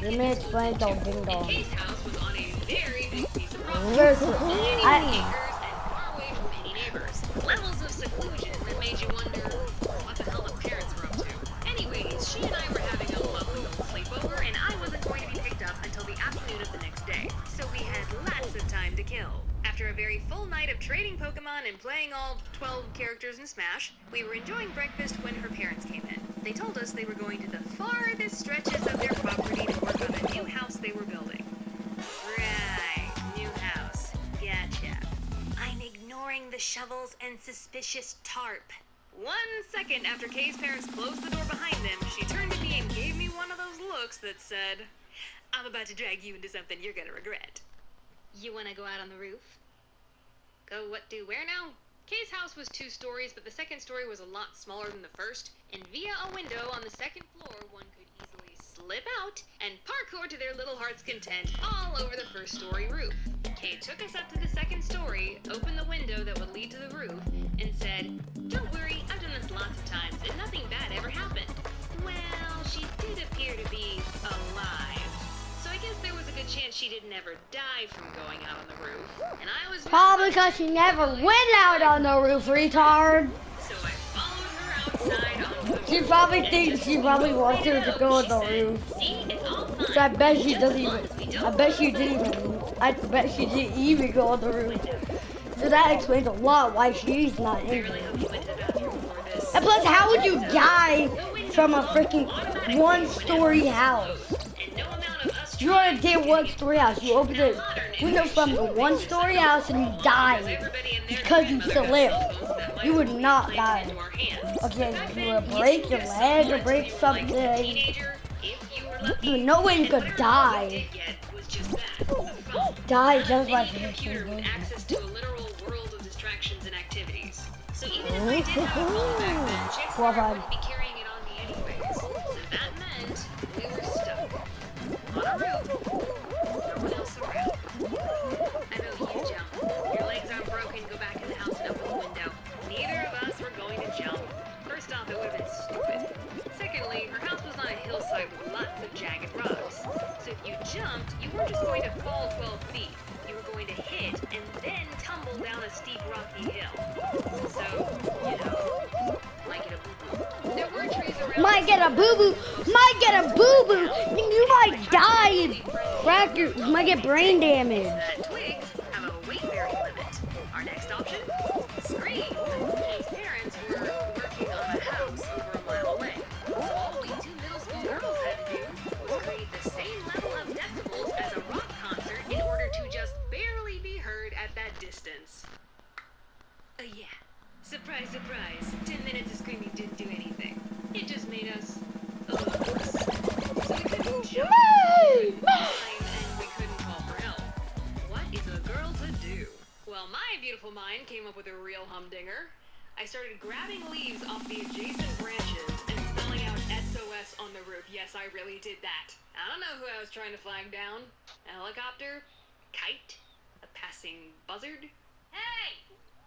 Let me explain Ding Dong. Kay's house was on a very big piece of property. Listen, Many acres and far away from any neighbors. Levels of seclusion that made you wonder what the hell the parents were up to. Anyways, she and I were having a lovely little sleepover, and I wasn't going to be picked up until the afternoon of the next day. So we had lots of time to kill. After a very full night of trading Pokemon and playing all 12 characters in Smash, we were enjoying breakfast when her parents came in. They told us they were going to the farthest stretches of their property to work on a new house they were building. Right, new house. Gotcha. I'm ignoring the shovels and suspicious tarp. 1 second after Kay's parents closed the door behind them, she turned to me and gave me one of those looks that said, I'm about to drag you into something you're gonna regret. You wanna go out on the roof? Go what, do, where now? Kay's house was 2 stories, but the second story was a lot smaller than the first, and via a window on the second floor, one could easily slip out and parkour to their little heart's content all over the first story roof. Kay took us up to the second story, opened the window that would lead to the roof, and said, don't worry, I've done this lots of times, and nothing bad ever happened. Well, she did appear to be alive. So I guess there was a good chance she didn't ever die from going out on the roof. And I was probably because she never went out on the roof, retard. So I followed her outside onto the She roof. probably thinks she probably wants her to go on the roof. See, it's all fine. So I bet she Just doesn't as even. long as we don't I bet she didn't even. I bet she didn't even go on the roof. So that explains a lot why she's not I in really there. hope you went to the bathroom before this. And plus, how would you die from a freaking 1-story house? And no amount of us You want to get 1-story house? You open the window from the 1-story house and you die because you slipped. You would not die. Okay, you would break your leg or break something. There's no way you could die. Die just like computer with access to a literal world of distractions and activities. So even if I did have a phone back then, chances are I wouldn't be carrying it on me anyways. So that meant we were stuck on a roof, no one else around. I know you jump. Your legs aren't broken. Go back in the house and open the window. Neither of us were going to jump. First off, it would have been stupid. Secondly, her house was on a hillside with lots of jagged rocks. So if you jumped, you weren't just going to fall 12 feet. You were going to hit and then tumble down a steep rocky hill. So, you know, might get a boo-boo. There were trees around. Might get a boo-boo. Might get a boo-boo. You might die and crack your. You might get brain damage. That twigs have a weight bearing limit. Our next option? Scream. Kay's parents were working on a house over a mile away. So all we 2 middle school girls had to do was create the same level of decibels as a rock concert in order to just barely be heard at that distance. Yeah. Surprise, surprise. 10 minutes of screaming didn't do anything. It just made us a little worse. So we couldn't jump, we couldn't climb, and we couldn't call for help. What is a girl to do? Well, my beautiful mind came up with a real humdinger. I started grabbing leaves off the adjacent branches and spelling out SOS on the roof. Yes, I really did that. I don't know who I was trying to flag down. A helicopter? Kite? A passing buzzard? Hey!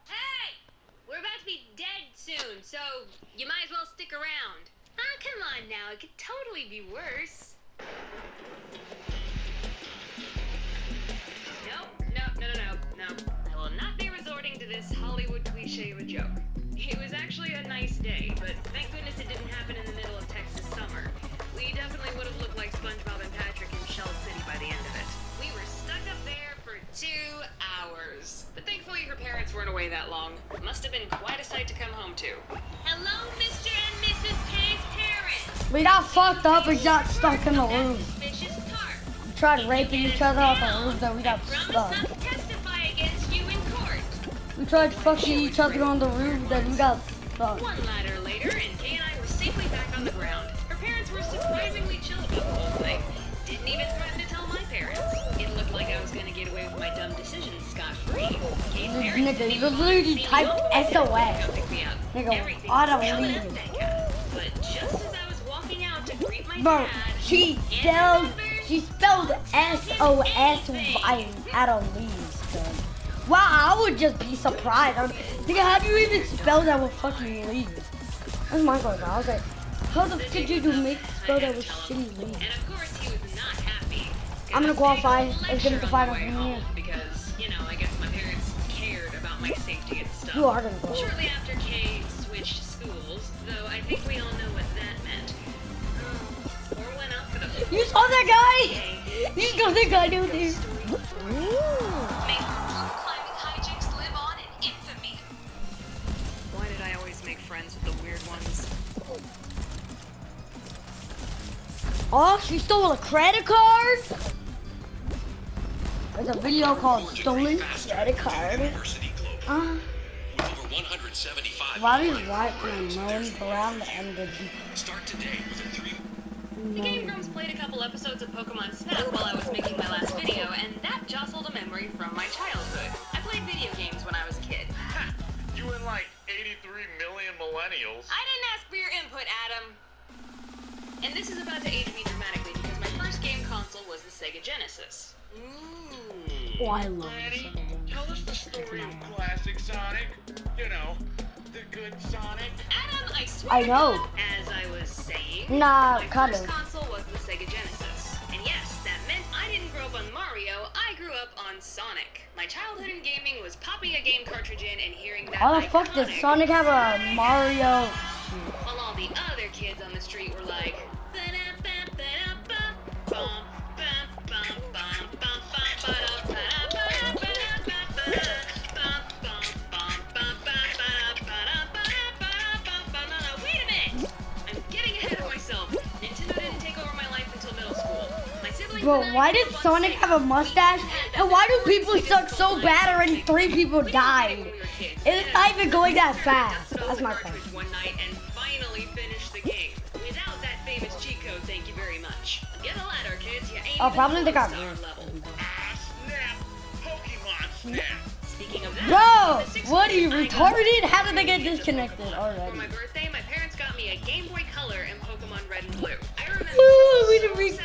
Hey! We're about to be dead soon, so you might as well stick around. Ah, come on now. It could totally be worse. No. I will not be resorting to this Hollywood cliche of a joke. It was actually a nice day, but thank goodness it didn't happen in the middle of Texas summer. We definitely would have looked like SpongeBob and Patrick in Shell City by the end of it. We were stuck up there for 2 hours. But thankfully her parents weren't away that long. It must have been quite a sight to come home to. Hello, Mr. and Mrs. Kay's parents! We got fucked up. We got stuck in the roof. Suspicious tarp. We tried raping each other off the roof, then we got Promise stuck. not to testify against you in court. We tried fucking each other on the roof, then we got stuck. 1 ladder later, and Kay and I were safely back on the ground. Her parents were surprisingly chill about the whole thing. Didn't even threaten to tell my parents. It looked like I was gonna get away with my dumb decisions scot-free. Kay's parents Nigga, you literally typed SOS. pick me up. Nigga, Everything I was don't going believe up, it. thank God. But just as I was walking out to greet my Bro, dad, she spelled SOS I had a leave, son. Wow, I would just be surprised. Nigga, how do you even spell that with fucking leaves? That's my question. I was like, how the fuck did you make spell that with shitty leaves? and of course he was not happy. I'm gonna qualify. It's gonna be the final home because, you know, I guess my parents cared about my safety and stuff. You are gonna qualify. Shortly after Kay switched schools, though I think we all know what that meant. Or went out for the You saw that guy? You saw that guy down there. May climbing hijinks live on in infamy. Why did I always make friends with the weird ones? Oh, she stole a credit card? There's a video called Stolen Credit Card. Why did White moan around the end of Start today with a 3. The Game Grumps played a couple episodes of Pokemon Snap while I was making my last video, and that jostled a memory from my childhood. I played video games when I was a kid. You and like 83 million millennials. I didn't ask for your input, Adam. And this is about to age me dramatically because my first game console was the Sega Genesis. Oh, I love Laddie, it. tell us the story of classic Sonic. You know, the good Sonic. Adam, I swear I to know. God, as I was saying, Nah, my kind first of. console was the Sega Genesis. And yes, that meant I didn't grow up on Mario, I grew up on Sonic. My childhood in gaming was popping a game cartridge in and hearing that How the fuck does iconic- Sonic have a Mario? While all the other kids on the street were like, wait a minute! I'm getting ahead of myself. Nintendo didn't take over my life until middle school. My siblings Bro, and I why grew did up on Sonic Sega. have a mustache? And why do people suck so bad already 3 people died? It's not even going that fast. That's my point. One night and finally finished the game. Without that famous cheat code, thank you very much. Get a ladder, kids. You ain't Oh, probably even they got star me. level. Snap! Pokemon Snap! Speaking of that, Bro, the 6th what are you grade, I got retarded? How did they get into disconnected Pokemon. For already? my birthday, my parents got me a Game Boy Color and Pokemon Red and Blue. I remember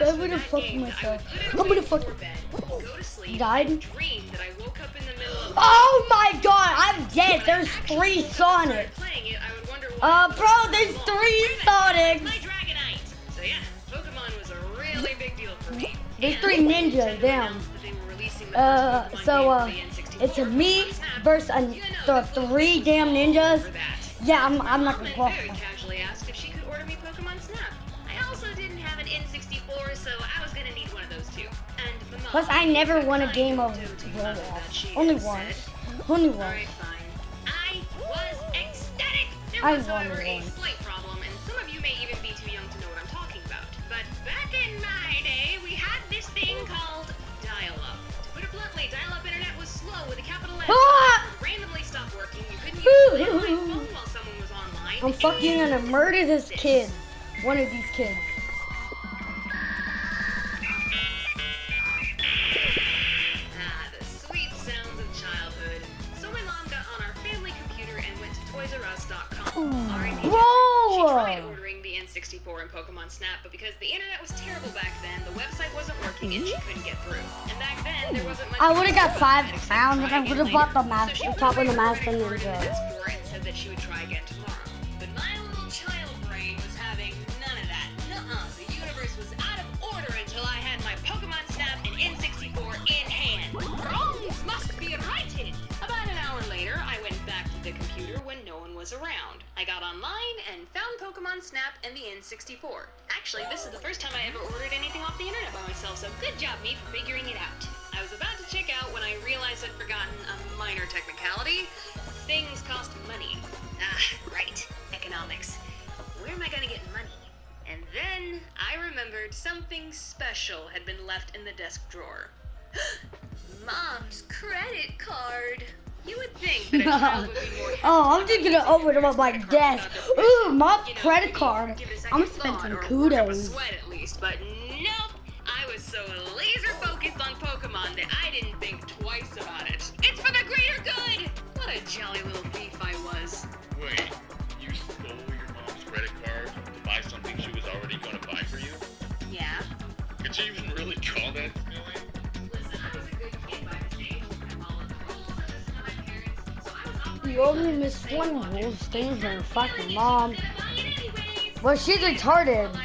I'm gonna fuck myself. I'm gonna fuck. go to sleep, Died? and dream that I woke up in the middle of Oh my god, I'm dead. There's 3 Sonic. playing it, I would wonder why Bro, there's 3 Sonic. my Dragonite. So yeah, Pokemon was a really big deal for me. There's And 3 ninjas, Nintendo damn. announced that they were releasing the first Pokemon So, game for the N64 it's a me Pokemon Snap. versus You know, the this little 3 damn all ninjas. over that. Yeah, I'm not Mom gonna and qualify. very casually asked if she could order me Pokemon Snap. I also didn't have an N64, so I was gonna need one of those too. And my mom, Plus, I never won a game of doting mother that Roblox. she Only had once. said, Only Alright, once. fine. I was ecstatic. There I was, won however, a once. slight problem, and some of you may even be too young to know what I'm talking about. But back in my day, we had this thing called dial-up. To put it bluntly, dial-up internet was slow with a capital S. Ah! It would randomly stop working. You couldn't use the landline phone while someone was online. I'm fucking gonna murder this kid. One of these kids. Ah, the sweet sounds of childhood. So my mom got on our family computer and went to ToysRUs.com. R.I.P. Bro! She tried ordering the N64 and Pokemon Snap, but because the internet was terrible back then, the website wasn't working and she couldn't get through. And back then, there wasn't much. I would've got about 5 except pounds and try I again would've bought the later. master, So she top of the put her master credit card in ninja. the drawer and said that she would try again tomorrow. But my little child brain was having none of that. Nuh-uh. The universe was out of order until I had my Pokemon Snap and N64 in hand. Wrongs must be righted. About an hour later, I went back to the computer when no one was around. I got online and found Pokemon Snap and the N64. Actually, this is the first time I ever ordered anything off the internet by myself, so good job me for figuring it out. I was about to check out when I realized I'd forgotten a minor technicality. Things cost money. Ah, right. Economics. Where am I gonna get money? And then I remembered something special had been left in the desk drawer. Mom's credit card. You would think that a child would be more Oh, I'm just gonna open them up my desk. Ooh, mom's you know, credit maybe card. give it a second I'm gonna spend thought some or work up a kudos. sweat at least, but nope. I was so laser focused on Pokemon that I didn't think twice about it. It's for the greater good. What a jolly little thief I was. Wait, you stole your mom's credit card to buy something she was already going to buy for you? Yeah. Could you even really call that stealing? Listen, I was a good kid by this age. I followed the rules and listened to my parents, so I was operating. You only missed one rule, stays her fucking mom. Gonna buy it anyways. Well, she's retarded.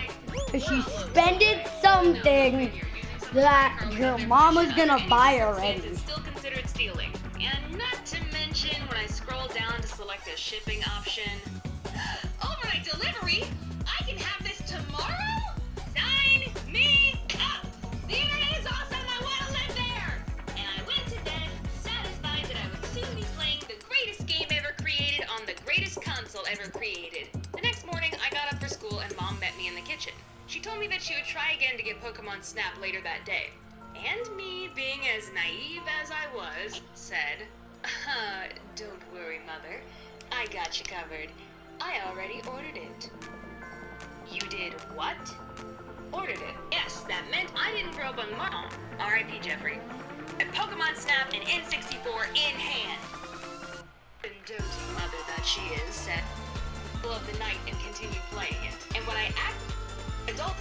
If she spended something that your mama's gonna buy already. It's still considered stealing. And not to mention when I scroll down to select a shipping option. Overnight delivery? I can have this tomorrow? Sign me up! The internet is awesome, I wanna live there! And I went to bed, satisfied that I would soon be playing the greatest game ever created on the greatest console ever created. The next morning, I got up for school and Mom met me in the kitchen. She told me that she would try again to get Pokemon Snap later that day. And me, being as naive as I was, said, don't worry, Mother. I got you covered. I already ordered it. You did what? Ordered it. Yes, that meant I didn't grow up on Mom. R.I.P. Jeffrey. And Pokemon Snap and N64 in hand. And doting mother that she is, said, of the night and continued playing it. And when I adult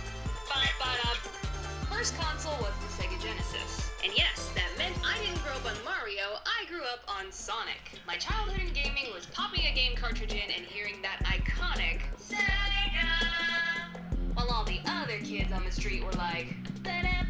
first console was the Sega Genesis. And yes, that meant I didn't grow up on Mario, I grew up on Sonic. My childhood in gaming was popping a game cartridge in and hearing that iconic Sega, while all the other kids on the street were like wait a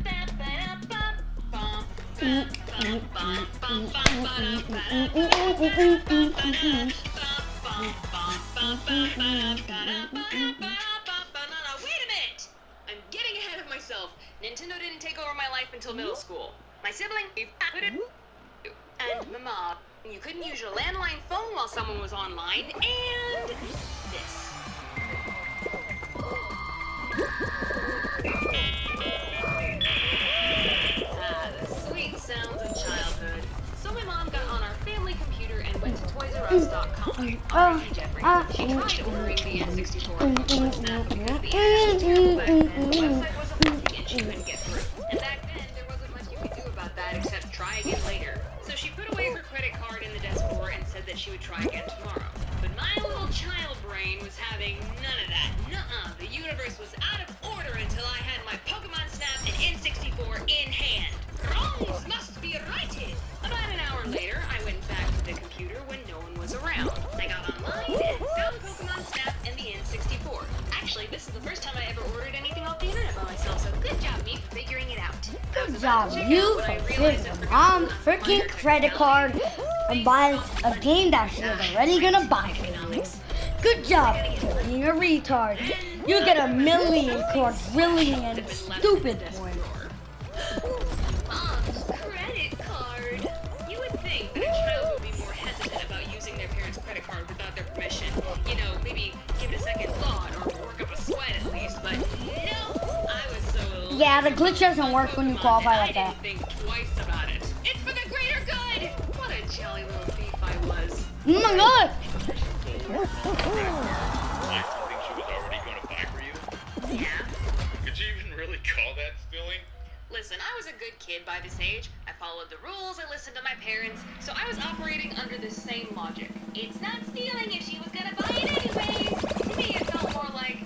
minute! I'm getting ahead of myself. Nintendo didn't take over my life until middle school. My sibling, and Mama, you couldn't use your landline phone while someone was online, and this. The sweet sounds of childhood. So my mom got on our family computer and went to ToysRUs.com. R.I.P. Jeffrey. She tried ordering the N64 Pokemon Snap because the internet was terrible back then. The website wasn't working and she couldn't get through. And back then, there wasn't much you could do about that except try again later. So she put away her credit card in the desk drawer and said that she would try again tomorrow. But my little child brain was having none of that. Nuh-uh. The universe was out of order until I had my Pokemon Snap and N64 in hand. Wrongs must be righted. About an hour later, I went back to the computer when no one was around. I got online and found Pokemon Snap and the N64. Actually, this is the first time I ever ordered anything off the internet by myself, so good job, me, for figuring it out. Good job, you for taking your mom's freaking credit card and buying a game that she was already gonna buy for you. Good job for being a retard. You get a million quadrillion stupid points. Mom's credit card. You would think that a child would be more hesitant about using their parents' credit card without their permission. You know, maybe give it a second thought or work up a sweat at least, but no, I was so... Yeah, the glitch doesn't work when you qualify like that. I didn't think twice about it. It's for the greater good! What a jolly little thief I was. Oh my god! Buy something she was already going to buy for you? Yeah? Could you even really call that stealing? Listen, I was a good kid by this age. I followed the rules, I listened to my parents, so I was operating under the same logic. It's not stealing if she was gonna buy it anyways. To me, it felt more like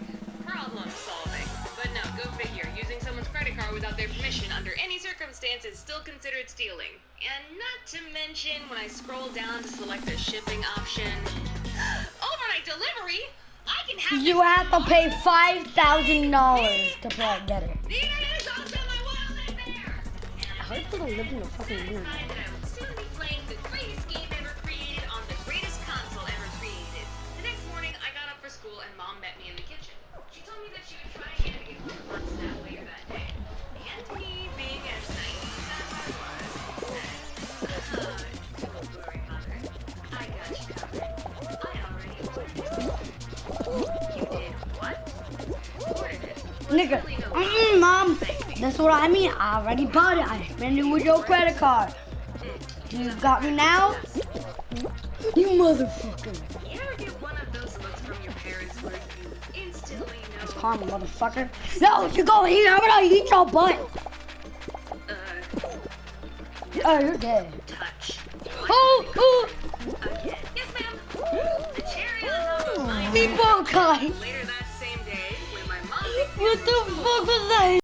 problem solving. But no, go figure. Using someone's credit card without their permission under any circumstance is still considered stealing. And not to mention when I scroll down to select a shipping option. Overnight delivery? I can have You have to pay $5,000 to play get it. The internet is awesome, I wanna live there! I hope they don't live in the fucking internet. That I would soon be playing the greatest game ever created on the greatest console ever created. The next morning, I got up for school and Mom met me in the kitchen. She told me that she would try again to get Pokemon Snap later that day. And me, being as naive as I was, said, don't worry, Mother. I got you covered. I already ordered it. You did what? Ordered it. Nigga, Mom, that's what I mean. I already bought it. I spent it with your credit card. You got me now? You motherfucker. You ever get one of those looks from your parents where you instantly know? Calm, motherfucker. No, you go here. I'm gonna eat your butt. Oh, you're dead. Touch. Oh, Again. Yes, ma'am. The cherry on top of my people guy. Later that same day, when my mom What the fuck was that?